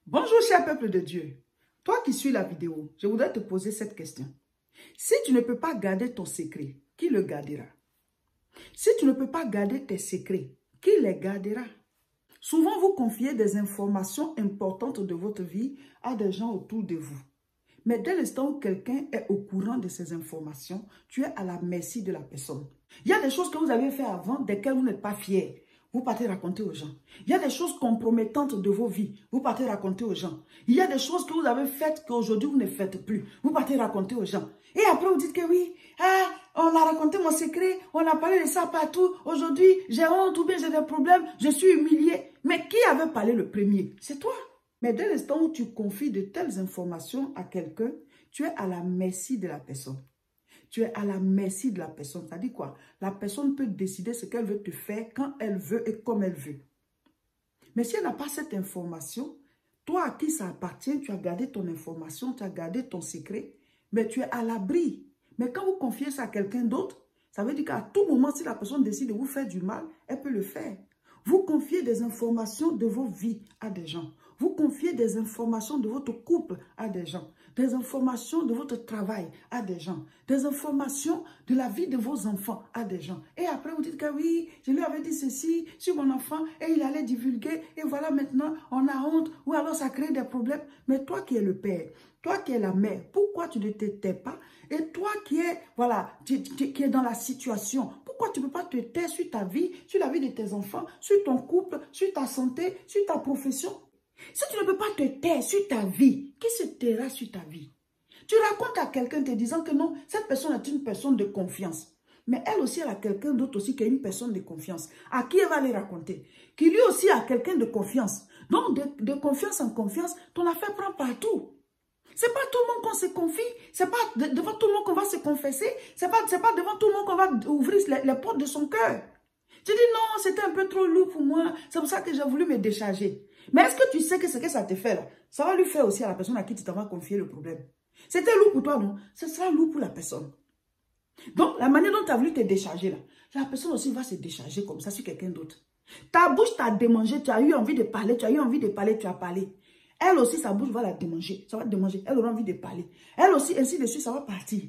Bonjour cher peuple de Dieu, toi qui suis la vidéo, je voudrais te poser cette question. Si tu ne peux pas garder ton secret, qui le gardera? Si tu ne peux pas garder tes secrets, qui les gardera? Souvent vous confiez des informations importantes de votre vie à des gens autour de vous. Mais dès l'instant où quelqu'un est au courant de ces informations, tu es à la merci de la personne. Il y a des choses que vous avez fait avant, desquelles vous n'êtes pas fier. Vous partez raconter aux gens. Il y a des choses compromettantes de vos vies. Vous partez raconter aux gens. Il y a des choses que vous avez faites qu'aujourd'hui vous ne faites plus. Vous partez raconter aux gens. Et après vous dites que oui, on a raconté mon secret, on a parlé de ça partout. Aujourd'hui, j'ai honte ou bien j'ai des problèmes, je suis humilié. Mais qui avait parlé le premier? C'est toi. Mais dès l'instant où tu confies de telles informations à quelqu'un, tu es à la merci de la personne. Tu es à la merci de la personne. Ça dit quoi? La personne peut décider ce qu'elle veut te faire quand elle veut et comme elle veut. Mais si elle n'a pas cette information, toi à qui ça appartient, tu as gardé ton information, tu as gardé ton secret, mais tu es à l'abri. Mais quand vous confiez ça à quelqu'un d'autre, ça veut dire qu'à tout moment, si la personne décide de vous faire du mal, elle peut le faire. Vous confiez des informations de vos vies à des gens. Vous confiez des informations de votre couple à des gens. Des informations de votre travail à des gens. Des informations de la vie de vos enfants à des gens. Et après, vous dites que oui, je lui avais dit ceci sur mon enfant et il allait divulguer. Et voilà, maintenant, on a honte. Ou alors, ça crée des problèmes. Mais toi qui es le père, toi qui es la mère, pourquoi tu ne te tais pas? Et toi qui es, voilà, qui es dans la situation, pourquoi tu ne peux pas te taire sur ta vie, sur la vie de tes enfants, sur ton couple, sur ta santé, sur ta profession? Si tu ne peux pas te taire sur ta vie, qui se taira sur ta vie? Tu racontes à quelqu'un te disant que non, cette personne est une personne de confiance. Mais elle aussi, elle a quelqu'un d'autre aussi qui est une personne de confiance. À qui elle va les raconter? Qui lui aussi a quelqu'un de confiance. Donc, de confiance en confiance, ton affaire prend partout. C'est pas tout le monde qu'on se confie. C'est pas devant tout le monde qu'on va se confesser. C'est pas devant tout le monde qu'on va ouvrir les portes de son cœur. Tu dis non, c'était un peu trop lourd pour moi. C'est pour ça que j'ai voulu me décharger. Mais est-ce que tu sais que ce que ça te fait là, ça va lui faire aussi à la personne à qui tu t'en vas confier le problème. C'était lourd pour toi, non? Ce sera lourd pour la personne. Donc, la manière dont tu as voulu te décharger là, la personne aussi va se décharger comme ça sur quelqu'un d'autre. Ta bouche t'a démangé, tu as eu envie de parler, tu as parlé. Elle aussi, sa bouche va la démanger, ça va démanger. Elle aura envie de parler. Elle aussi, ainsi de suite, ça va partir.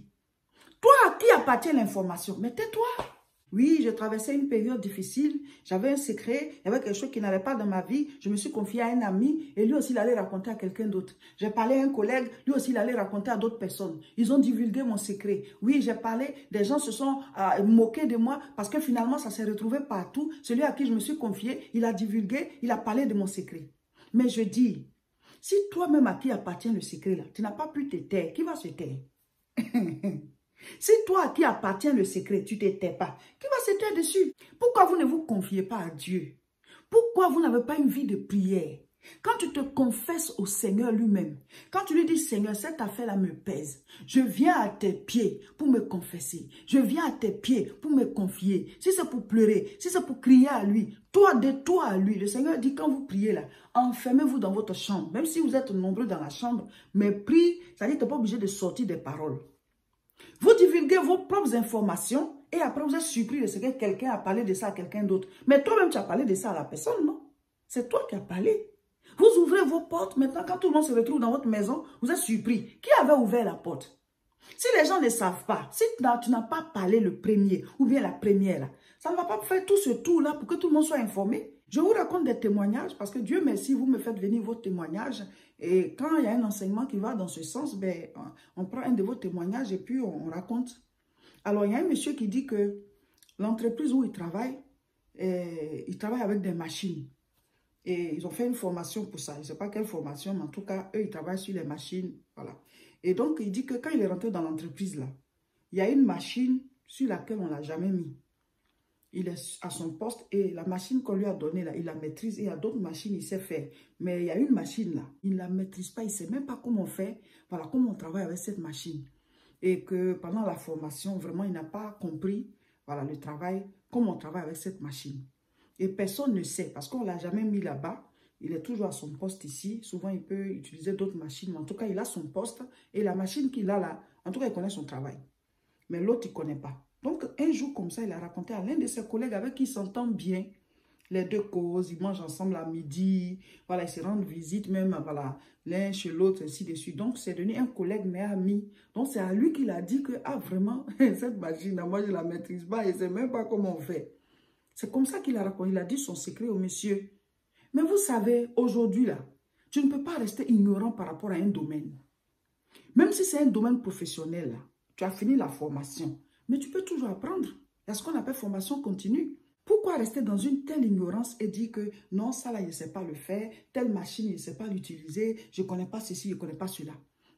Toi, à qui appartient l'information? Mais tais-toi. Oui, je traversais une période difficile. J'avais un secret. Il y avait quelque chose qui n'allait pas dans ma vie. Je me suis confiée à un ami et lui aussi, il allait raconter à quelqu'un d'autre. J'ai parlé à un collègue. Lui aussi, il allait raconter à d'autres personnes. Ils ont divulgué mon secret. Oui, j'ai parlé. Des gens se sont moqués de moi parce que finalement, ça s'est retrouvé partout. Celui à qui je me suis confiée, il a divulgué. Il a parlé de mon secret. Mais je dis, si toi-même à qui appartient le secret là, tu n'as pas pu te taire, qui va se taire? Si toi à qui appartient le secret, tu ne te tais pas, qui va se taire dessus? Pourquoi vous ne vous confiez pas à Dieu? Pourquoi vous n'avez pas une vie de prière? Quand tu te confesses au Seigneur lui-même, quand tu lui dis, Seigneur, cette affaire-là me pèse, je viens à tes pieds pour me confesser, je viens à tes pieds pour me confier. Si c'est pour pleurer, si c'est pour crier à lui, toi de toi à lui, le Seigneur dit, quand vous priez là, enfermez-vous dans votre chambre, même si vous êtes nombreux dans la chambre, mais prie, ça dit, tu n'es pas obligé de sortir des paroles. Vous divulguez vos propres informations et après vous êtes surpris de ce que quelqu'un a parlé de ça à quelqu'un d'autre. Mais toi-même, tu as parlé de ça à la personne, non? C'est toi qui as parlé. Vous ouvrez vos portes. Maintenant, quand tout le monde se retrouve dans votre maison, vous êtes surpris. Qui avait ouvert la porte? Si les gens ne savent pas, si tu n'as pas parlé le premier ou bien la première, là, ça ne va pas faire tout ce tour-là pour que tout le monde soit informé. Je vous raconte des témoignages parce que Dieu merci, vous me faites venir vos témoignages. Et quand il y a un enseignement qui va dans ce sens, ben, on prend un de vos témoignages et puis on raconte. Alors, il y a un monsieur qui dit que l'entreprise où il travaille avec des machines. Et ils ont fait une formation pour ça. Je ne sais pas quelle formation, mais en tout cas, eux, ils travaillent sur les machines. Voilà. Et donc, il dit que quand il est rentré dans l'entreprise, là, il y a une machine sur laquelle on ne l'a jamais mis. Il est à son poste et la machine qu'on lui a donnée, là, il la maîtrise. Et il y a d'autres machines, il sait faire. Mais il y a une machine, là, il ne la maîtrise pas. Il ne sait même pas comment on fait. Voilà, comment on travaille avec cette machine. Et que pendant la formation, vraiment, il n'a pas compris, voilà, le travail, comment on travaille avec cette machine. Et personne ne sait parce qu'on ne l'a jamais mis là-bas. Il est toujours à son poste ici. Souvent, il peut utiliser d'autres machines. Mais en tout cas, il a son poste. Et la machine qu'il a là, en tout cas, il connaît son travail. Mais l'autre, il ne connaît pas. Donc, un jour comme ça, il a raconté à l'un de ses collègues avec qui il s'entend bien Les deux causent, ils mangent ensemble à midi. Voilà, ils se rendent visite même, voilà, l'un chez l'autre, ainsi de suite. Donc, c'est devenu un collègue, mais ami. Donc, c'est à lui qu'il a dit que, ah, vraiment, cette machine, moi, je ne la maîtrise pas et je ne sais même pas comment on fait. C'est comme ça qu'il a raconté, il a dit son secret au monsieur. Mais vous savez, aujourd'hui, là, tu ne peux pas rester ignorant par rapport à un domaine. Même si c'est un domaine professionnel, là, tu as fini la formation, mais tu peux toujours apprendre. Il y a ce qu'on appelle formation continue. Pourquoi rester dans une telle ignorance et dire que non, ça là, je ne sais pas le faire, telle machine, je ne sais pas l'utiliser, je ne connais pas ceci, je ne connais pas cela.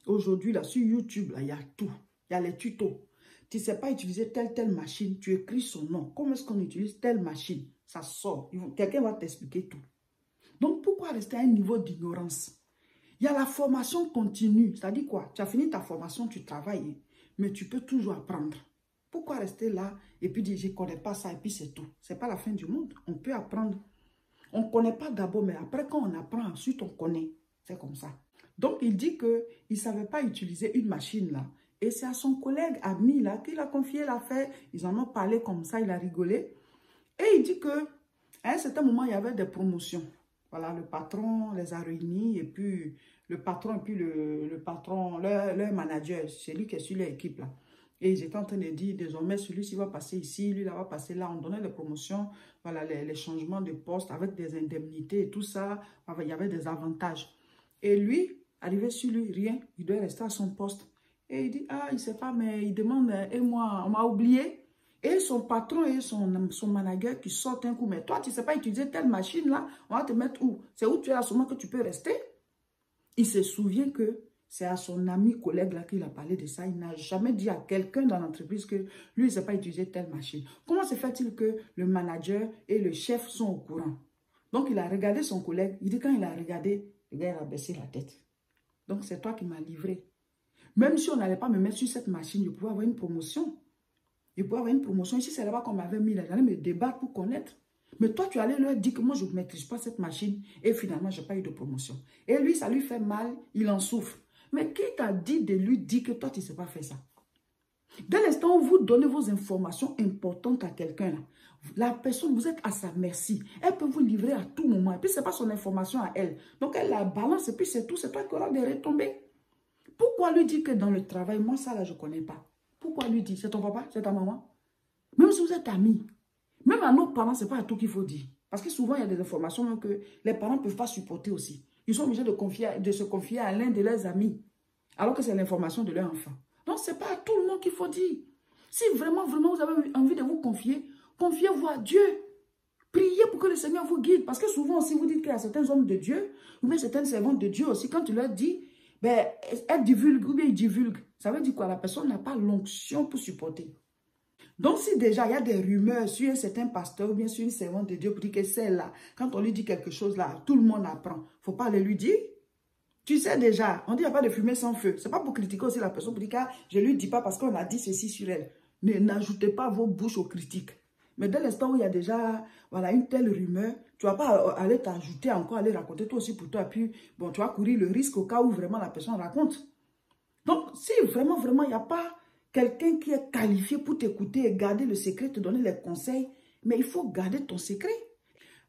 Aujourd'hui, là, sur YouTube, là, il y a tout. Il y a les tutos. Tu ne sais pas utiliser telle machine, tu écris son nom. Comment est-ce qu'on utilise telle machine? Ça sort. Quelqu'un va t'expliquer tout. Donc, pourquoi rester à un niveau d'ignorance? Il y a la formation continue. C'est-à-dire quoi? Tu as fini ta formation, tu travailles, mais tu peux toujours apprendre. Pourquoi rester là et puis dire je ne connais pas ça et puis c'est tout? Ce n'est pas la fin du monde. On peut apprendre. On ne connaît pas d'abord, mais après quand on apprend, ensuite on connaît. C'est comme ça. Donc il dit qu'il ne savait pas utiliser une machine là. Et c'est à son collègue ami là qu'il a confié l'affaire. Ils en ont parlé comme ça, il a rigolé. Et il dit qu'à un certain moment, il y avait des promotions. Voilà, le patron les a réunis et puis le patron et puis le patron, leur manager, c'est lui qui est sur l'équipe là. Et ils étaient en train de dire, désormais, celui-ci va passer ici, lui là va passer là. On donnait les promotions, voilà, les changements de poste avec des indemnités et tout ça. Il y avait des avantages. Et lui, arrivé sur lui, rien, il doit rester à son poste. Et il dit, ah, il ne sait pas, mais il demande, et moi, on m'a oublié. Et son patron et son manager qui sortent un coup. Mais toi, tu ne sais pas utiliser telle machine là, on va te mettre où? C'est où tu es à ce moment que tu peux rester? Il se souvient que c'est à son ami collègue là qu'il a parlé de ça. Il n'a jamais dit à quelqu'un dans l'entreprise que lui, il ne sait pas utiliser telle machine. Comment se fait-il que le manager et le chef sont au courant? Donc, il a regardé son collègue. Il dit quand il a regardé, le gars il a baissé la tête. Donc, c'est toi qui m'as livré. Même si on n'allait pas me mettre sur cette machine, je pouvais avoir une promotion. Je pouvais avoir une promotion. Ici, c'est là-bas qu'on m'avait mis là. J'allais me débattre pour connaître. Mais toi, tu allais leur dire que moi, je ne maîtrise pas cette machine. Et finalement, je n'ai pas eu de promotion. Et lui, ça lui fait mal. Il en souffre. Mais qui t'a dit de lui dire que toi, tu ne sais pas faire ça? Dès l'instant où vous donnez vos informations importantes à quelqu'un, la personne, vous êtes à sa merci. Elle peut vous livrer à tout moment. Et puis, ce n'est pas son information à elle. Donc, elle la balance et puis c'est tout. C'est toi qui auras des retombées. Pourquoi lui dire que dans le travail, moi, ça là, je ne connais pas? Pourquoi lui dire? C'est ton papa? C'est ta maman? Même si vous êtes amis, même à nos parents, ce n'est pas à tout qu'il faut dire. Parce que souvent, il y a des informations même que les parents ne peuvent pas supporter aussi. Ils sont obligés de se confier à l'un de leurs amis, alors que c'est l'information de leur enfant. Donc, ce n'est pas à tout le monde qu'il faut dire. Si vraiment, vraiment, vous avez envie de vous confier, confiez-vous à Dieu. Priez pour que le Seigneur vous guide. Parce que souvent, si vous dites qu'il y a certains hommes de Dieu, ou bien certaines servantes de Dieu aussi, quand tu leur dis, ben, elle divulgue ou bien il divulgue. Ça veut dire quoi? La personne n'a pas l'onction pour supporter. Donc, si déjà il y a des rumeurs sur un certain pasteur ou bien sur une servante de Dieu pour dire que celle-là, quand on lui dit quelque chose là, tout le monde apprend. Il ne faut pas aller lui dire. Tu sais déjà, on dit qu'il n'y a pas de fumée sans feu. Ce n'est pas pour critiquer aussi la personne pour dire que je ne lui dis pas parce qu'on a dit ceci sur elle. N'ajoutez pas vos bouches aux critiques. Mais dès l'instant où il y a déjà voilà, une telle rumeur, tu ne vas pas aller t'ajouter encore, aller raconter toi aussi pour toi. Puis, bon, tu vas courir le risque au cas où vraiment la personne raconte. Donc, si vraiment, vraiment, il n'y a pas quelqu'un qui est qualifié pour t'écouter et garder le secret, te donner les conseils, mais il faut garder ton secret.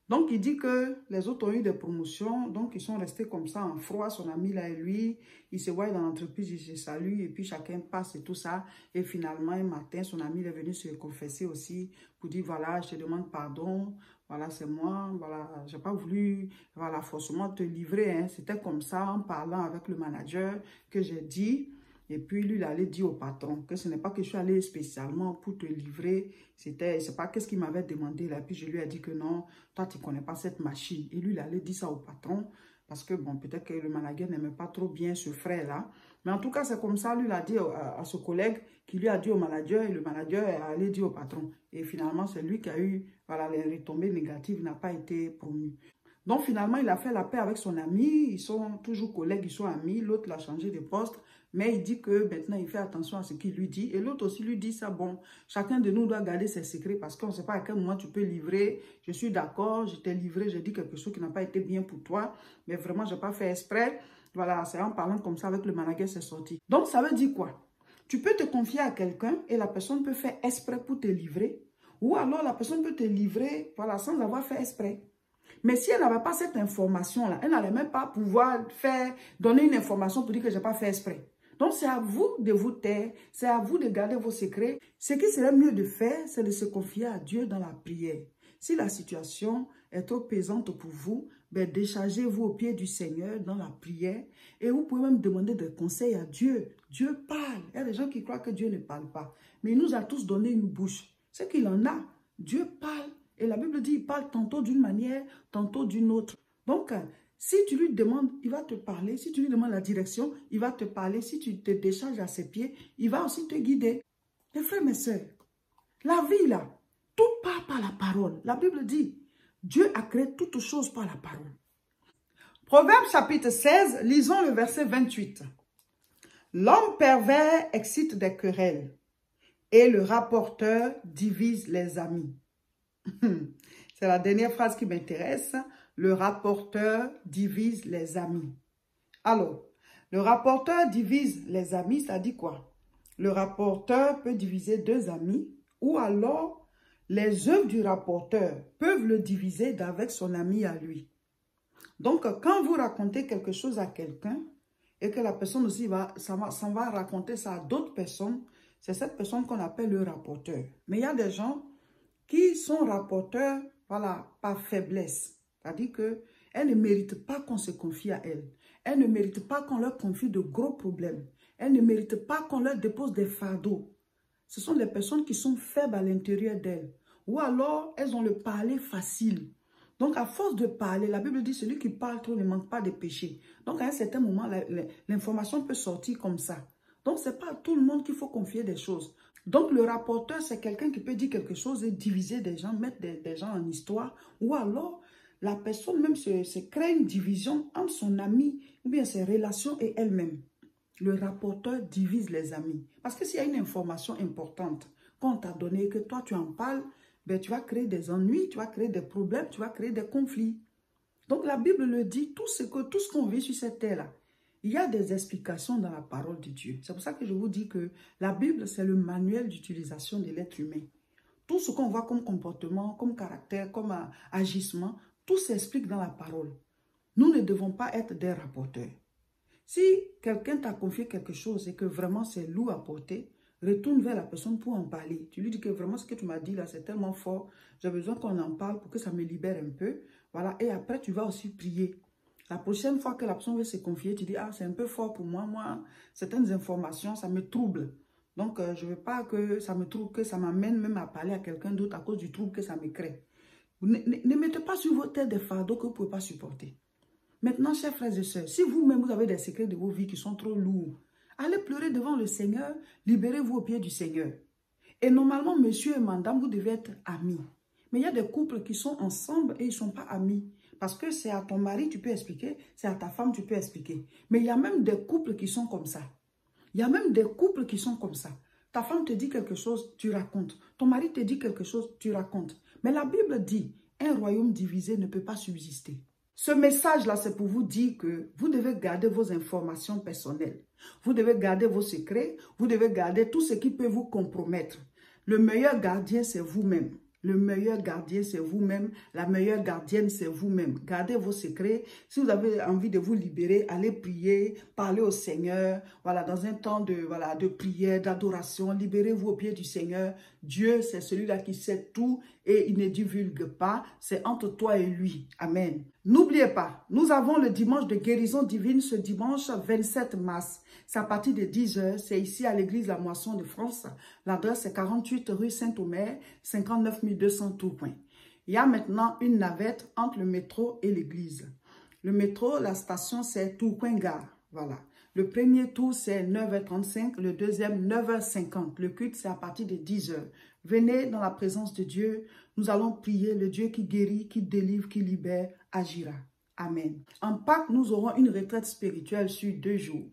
Donc, il dit que les autres ont eu des promotions, donc ils sont restés comme ça en froid, son ami là et lui, ils se voient dans l'entreprise, ils se saluent et puis chacun passe et tout ça. Et finalement, un matin, son ami est venu se confesser aussi pour dire, voilà, je te demande pardon, voilà, c'est moi, voilà, je n'ai pas voulu, voilà, forcément te livrer, hein. C'était comme ça, en parlant avec le manager que j'ai dit. Et puis, lui, il allait dire au patron que ce n'est pas que je suis allé spécialement pour te livrer. C'est pas qu'est-ce qu'il m'avait demandé là. Puis, je lui ai dit que non, toi, tu ne connais pas cette machine. Et lui, il allait dire ça au patron. Parce que, bon, peut-être que le manager n'aimait pas trop bien ce frère-là. Mais en tout cas, c'est comme ça, lui, il a dit à ce collègue qui lui a dit au manager. Et le manager est allé dire au patron. Et finalement, c'est lui qui a eu, voilà, les retombées négatives, il n'a pas été promu. Donc, finalement, il a fait la paix avec son ami. Ils sont toujours collègues, ils sont amis. L'autre l'a changé de poste. Mais il dit que maintenant, il fait attention à ce qu'il lui dit. Et l'autre aussi lui dit ça, bon, chacun de nous doit garder ses secrets parce qu'on ne sait pas à quel moment tu peux livrer. Je suis d'accord, je t'ai livré, j'ai dit quelque chose qui n'a pas été bien pour toi. Mais vraiment, je n'ai pas fait exprès. Voilà, c'est en parlant comme ça avec le manager, c'est sorti. Donc, ça veut dire quoi? Tu peux te confier à quelqu'un et la personne peut faire exprès pour te livrer. Ou alors la personne peut te livrer, voilà, sans avoir fait exprès. Mais si elle n'avait pas cette information-là, elle n'allait même pas pouvoir donner une information pour dire que je n'ai pas fait exprès. Donc, c'est à vous de vous taire, c'est à vous de garder vos secrets. Ce qui serait mieux de faire, c'est de se confier à Dieu dans la prière. Si la situation est trop pesante pour vous, ben déchargez-vous au pied du Seigneur dans la prière et vous pouvez même demander des conseils à Dieu. Dieu parle. Il y a des gens qui croient que Dieu ne parle pas. Mais il nous a tous donné une bouche. C'est qu'il en a. Dieu parle. Et la Bible dit, il parle tantôt d'une manière, tantôt d'une autre. Donc, si tu lui demandes, il va te parler. Si tu lui demandes la direction, il va te parler. Si tu te décharges à ses pieds, il va aussi te guider. Mes frères, mes sœurs, la vie là, tout part par la parole. La Bible dit, Dieu a créé toutes choses par la parole. Proverbe chapitre 16, lisons le verset 28. L'homme pervers excite des querelles et le rapporteur divise les amis. C'est la dernière phrase qui m'intéresse. Le rapporteur divise les amis. Alors, le rapporteur divise les amis, ça dit quoi? Le rapporteur peut diviser deux amis ou alors les œuvres du rapporteur peuvent le diviser d'avec son ami à lui. Donc, quand vous racontez quelque chose à quelqu'un et que la personne aussi s'en va raconter ça à d'autres personnes, c'est cette personne qu'on appelle le rapporteur. Mais il y a des gens qui sont rapporteurs, voilà, par faiblesse. C'est-à-dire qu'elles ne méritent pas qu'on se confie à elles. Elles ne méritent pas qu'on leur confie de gros problèmes. Elles ne méritent pas qu'on leur dépose des fardeaux. Ce sont les personnes qui sont faibles à l'intérieur d'elles. Ou alors, elles ont le parler facile. Donc, à force de parler, la Bible dit, celui qui parle trop ne manque pas de péché. Donc, à un certain moment, l'information peut sortir comme ça. Donc, ce n'est pas à tout le monde qu'il faut confier des choses. Donc, le rapporteur, c'est quelqu'un qui peut dire quelque chose et diviser des gens, mettre des gens en histoire. Ou alors, la personne même se crée une division entre son ami ou bien ses relations et elle-même. Le rapporteur divise les amis. Parce que s'il y a une information importante qu'on t'a donnée et que toi, tu en parles, ben, tu vas créer des ennuis, tu vas créer des problèmes, tu vas créer des conflits. Donc, la Bible le dit, tout ce qu'on vit sur cette terre-là, il y a des explications dans la parole de Dieu. C'est pour ça que je vous dis que la Bible, c'est le manuel d'utilisation de l'être humain. Tout ce qu'on voit comme comportement, comme caractère, comme agissement, tout s'explique dans la parole. Nous ne devons pas être des rapporteurs. Si quelqu'un t'a confié quelque chose et que vraiment c'est lourd à porter, retourne vers la personne pour en parler. Tu lui dis que vraiment ce que tu m'as dit là, c'est tellement fort. J'ai besoin qu'on en parle pour que ça me libère un peu. Voilà. Et après, tu vas aussi prier. La prochaine fois que la personne veut se confier, tu dis, ah, c'est un peu fort pour moi. Moi, certaines informations, ça me trouble. Donc, je ne veux pas que ça me trouble, que ça m'amène même à parler à quelqu'un d'autre à cause du trouble que ça me crée. Ne mettez pas sur vos têtes des fardeaux que vous ne pouvez pas supporter. Maintenant, chers frères et sœurs, si vous-même, vous avez des secrets de vos vies qui sont trop lourds, allez pleurer devant le Seigneur, libérez-vous au pied du Seigneur. Et normalement, monsieur et madame, vous devez être amis. Mais il y a des couples qui sont ensemble et ils ne sont pas amis. Parce que c'est à ton mari, tu peux expliquer, c'est à ta femme, tu peux expliquer. Mais il y a même des couples qui sont comme ça. Il y a même des couples qui sont comme ça. Ta femme te dit quelque chose, tu racontes. Ton mari te dit quelque chose, tu racontes. Mais la Bible dit, un royaume divisé ne peut pas subsister. Ce message-là, c'est pour vous dire que vous devez garder vos informations personnelles. Vous devez garder vos secrets. Vous devez garder tout ce qui peut vous compromettre. Le meilleur gardien, c'est vous-même. Le meilleur gardien, c'est vous-même. La meilleure gardienne, c'est vous-même. Gardez vos secrets. Si vous avez envie de vous libérer, allez prier, parlez au Seigneur. Voilà, dans un temps de prière, d'adoration, libérez-vous au pied du Seigneur. Dieu, c'est celui-là qui sait tout et il ne divulgue pas. C'est entre toi et lui. Amen. N'oubliez pas, nous avons le dimanche de guérison divine ce dimanche 27 mars. C'est à partir de 10 h. C'est ici à l'église La Moisson de France. L'adresse est 48 rue Saint-Omer, 59 200 Tourcoing. Il y a maintenant une navette entre le métro et l'église. Le métro, la station, c'est Tourcoing-Gare. Voilà. Le premier tour, c'est 9h35. Le deuxième, 9h50. Le culte, c'est à partir de 10 h. Venez dans la présence de Dieu. Nous allons prier. Le Dieu qui guérit, qui délivre, qui libère, agira. Amen. En Pâques, nous aurons une retraite spirituelle sur 2 jours.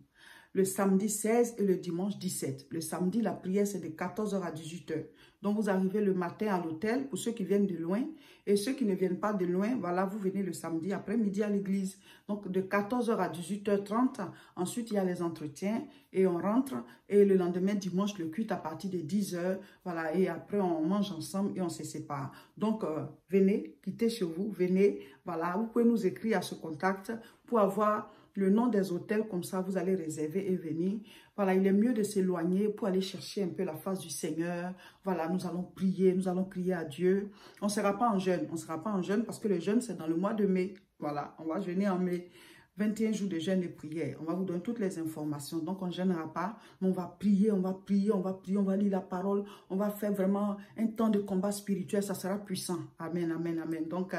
le samedi 16 et le dimanche 17. Le samedi, la prière, c'est de 14h à 18h. Donc, vous arrivez le matin à l'hôtel pour ceux qui viennent de loin. Et ceux qui ne viennent pas de loin, voilà, vous venez le samedi après-midi à l'église. Donc, de 14h à 18h30. Ensuite, il y a les entretiens et on rentre. Et le lendemain, dimanche, le culte à partir de 10h. Voilà, et après, on mange ensemble et on se sépare. Donc, venez, quittez chez vous, venez. Voilà, vous pouvez nous écrire à ce contact pour avoir le nom des hôtels, comme ça vous allez réserver et venir. Voilà, il est mieux de s'éloigner pour aller chercher un peu la face du Seigneur. Voilà, nous allons prier, nous allons crier à Dieu. On ne sera pas en jeûne, on ne sera pas en jeûne parce que le jeûne c'est dans le mois de mai. Voilà, on va jeûner en mai. 21 jours de jeûne et prière. On va vous donner toutes les informations. Donc, on ne gênera pas. Mais on va prier, on va prier, on va prier, on va lire la parole. On va faire vraiment un temps de combat spirituel. Ça sera puissant. Amen, amen, amen. Donc,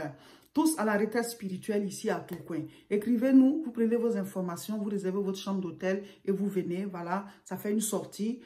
tous à la retraite spirituelle ici à Tourcoing. Écrivez-nous, vous prenez vos informations, vous réservez votre chambre d'hôtel et vous venez. Voilà, ça fait une sortie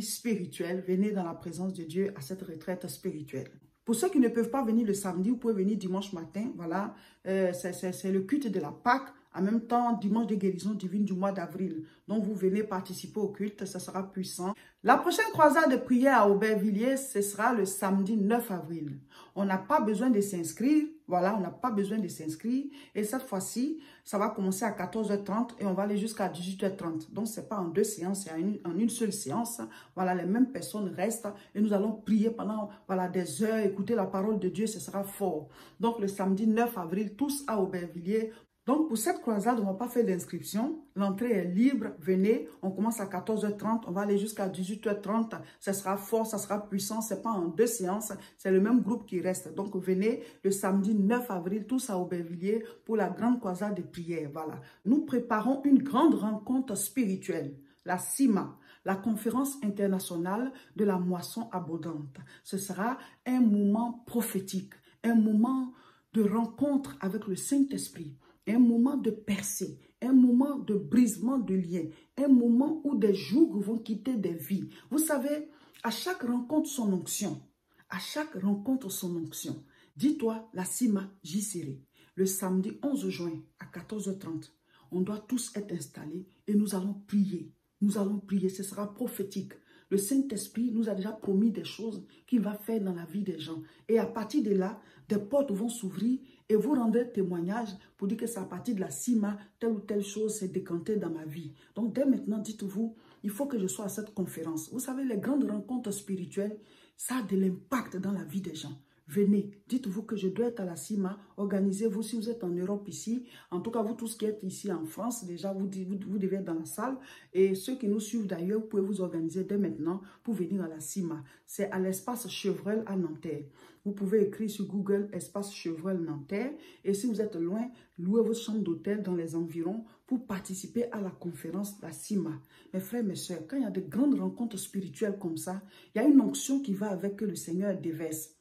spirituelle. Venez dans la présence de Dieu à cette retraite spirituelle. Pour ceux qui ne peuvent pas venir le samedi, vous pouvez venir dimanche matin. Voilà, c'est le culte de la Pâque. En même temps, dimanche de guérison divine du mois d'avril. Donc, vous venez participer au culte, ça sera puissant. La prochaine croisade de prière à Aubervilliers, ce sera le samedi 9 avril. On n'a pas besoin de s'inscrire. Voilà, on n'a pas besoin de s'inscrire. Et cette fois-ci, ça va commencer à 14h30 et on va aller jusqu'à 18h30. Donc, ce n'est pas en deux séances, c'est en une seule séance. Voilà, les mêmes personnes restent et nous allons prier pendant des heures, écouter la parole de Dieu, ce sera fort. Donc, le samedi 9 avril, tous à Aubervilliers. Donc, pour cette croisade, on ne va pas faire d'inscription. L'entrée est libre. Venez. On commence à 14h30. On va aller jusqu'à 18h30. Ça sera fort, ça sera puissant. Ce n'est pas en deux séances. C'est le même groupe qui reste. Donc, venez le samedi 9 avril, tous à Aubervilliers, pour la grande croisade de prière. Voilà. Nous préparons une grande rencontre spirituelle. La CIMA, la conférence internationale de la moisson abondante. Ce sera un moment prophétique, un moment de rencontre avec le Saint-Esprit. Un moment de percée, un moment de brisement de liens, un moment où des jougs vont quitter des vies. Vous savez, à chaque rencontre, son onction. À chaque rencontre, son onction. Dis-toi, la CIMA, j'y serai. Le samedi 11 juin à 14h30, on doit tous être installés et nous allons prier. Nous allons prier, ce sera prophétique. Le Saint-Esprit nous a déjà promis des choses qu'il va faire dans la vie des gens. Et à partir de là, des portes vont s'ouvrir et vous rendrez témoignage pour dire que c'est à partir de la CIMA, telle ou telle chose s'est décantée dans ma vie. Donc dès maintenant, dites-vous, il faut que je sois à cette conférence. Vous savez, les grandes rencontres spirituelles, ça a de l'impact dans la vie des gens. Venez, dites-vous que je dois être à la CIMA, organisez-vous si vous êtes en Europe ici. En tout cas, vous tous qui êtes ici en France, déjà, vous devez être dans la salle. Et ceux qui nous suivent d'ailleurs, vous pouvez vous organiser dès maintenant pour venir à la CIMA. C'est à l'espace Chevreul à Nanterre. Vous pouvez écrire sur Google espace Chevreul Nanterre. Et si vous êtes loin, louez votre chambre d'hôtel dans les environs pour participer à la conférence de la CIMA. Mes frères, mes soeurs, quand il y a de grandes rencontres spirituelles comme ça, il y a une onction qui va avec que le Seigneur déverse.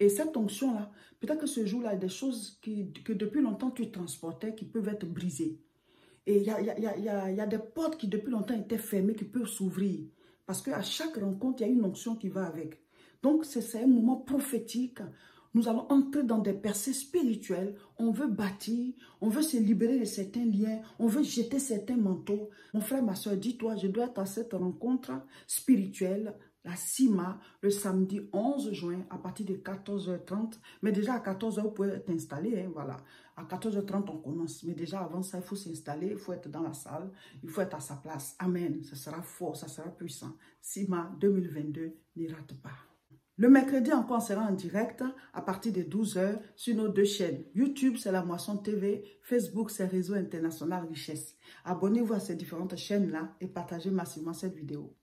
Et cette onction-là, peut-être que ce jour-là, il y a des choses que depuis longtemps tu transportais qui peuvent être brisées. Et il y a des portes qui depuis longtemps étaient fermées qui peuvent s'ouvrir. Parce qu'à chaque rencontre, il y a une onction qui va avec. Donc, c'est un moment prophétique. Nous allons entrer dans des percées spirituelles. On veut bâtir, on veut se libérer de certains liens, on veut jeter certains manteaux. Mon frère, ma soeur, dis-toi, je dois être à cette rencontre spirituelle, la CIMA, le samedi 11 juin à partir de 14h30. Mais déjà à 14h, vous pouvez être installé. Hein, voilà. À 14h30, on commence. Mais déjà avant ça, il faut s'installer, il faut être dans la salle, il faut être à sa place. Amen. Ça sera fort, ça sera puissant. CIMA 2022, n'y rate pas. Le mercredi encore, on sera en direct à partir de 12h sur nos deux chaînes. YouTube, c'est La Moisson TV. Facebook, c'est Réseau International Richesse. Abonnez-vous à ces différentes chaînes-là et partagez massivement cette vidéo.